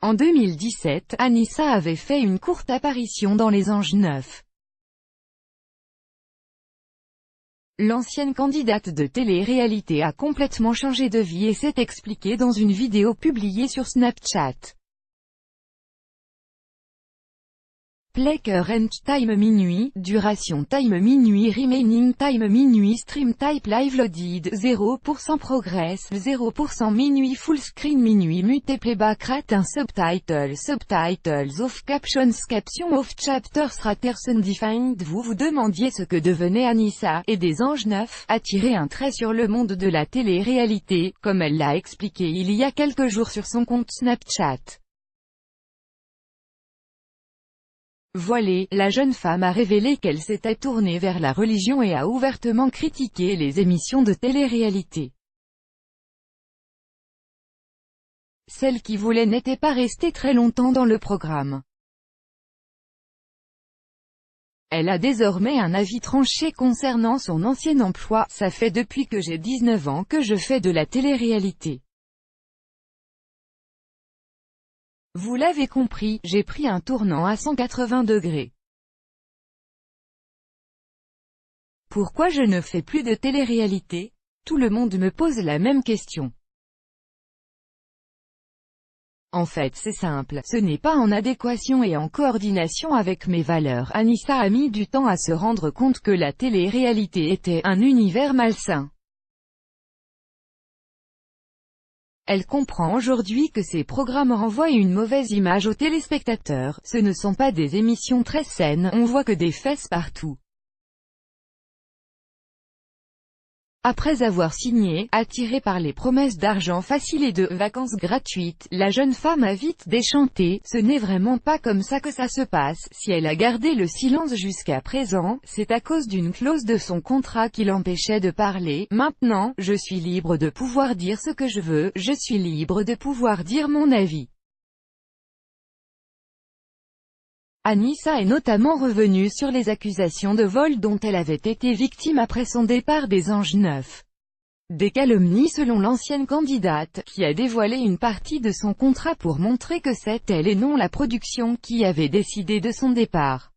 En 2017, Anissa avait fait une courte apparition dans Les Anges 9. L'ancienne candidate de télé-réalité a complètement changé de vie et s'est expliquée dans une vidéo publiée sur Snapchat. Play current time minuit, duration time minuit, remaining time minuit, stream type live loaded, 0% progress, 0% minuit, full screen minuit, mute playback rate, un subtitles off, captions off, chapters raters undefined. Vous vous demandiez ce que devenait Anissa, et des Anges 9, a tiré un trait sur le monde de la télé-réalité, comme elle l'a expliqué il y a quelques jours sur son compte Snapchat. Voilée, la jeune femme a révélé qu'elle s'était tournée vers la religion et a ouvertement critiqué les émissions de télé-réalité. Celle qui voulait n'était pas restée très longtemps dans le programme. Elle a désormais un avis tranché concernant son ancien emploi. Ça fait depuis que j'ai 19 ans que je fais de la télé-réalité. Vous l'avez compris, j'ai pris un tournant à 180 degrés. Pourquoi je ne fais plus de télé-réalité? Tout le monde me pose la même question. En fait c'est simple, ce n'est pas en adéquation et en coordination avec mes valeurs. Anissa a mis du temps à se rendre compte que la télé-réalité était un univers malsain. Elle comprend aujourd'hui que ces programmes renvoient une mauvaise image aux téléspectateurs. Ce ne sont pas des émissions très saines, on voit que des fesses partout. Après avoir signé, attirée par les promesses d'argent facile et de vacances gratuites, la jeune femme a vite déchanté. Ce n'est vraiment pas comme ça que ça se passe. Si elle a gardé le silence jusqu'à présent, c'est à cause d'une clause de son contrat qui l'empêchait de parler. Maintenant, je suis libre de pouvoir dire ce que je veux, je suis libre de pouvoir dire mon avis. Anissa est notamment revenue sur les accusations de vol dont elle avait été victime après son départ des Anges 9. Des calomnies selon l'ancienne candidate, qui a dévoilé une partie de son contrat pour montrer que c'est elle et non la production qui avait décidé de son départ.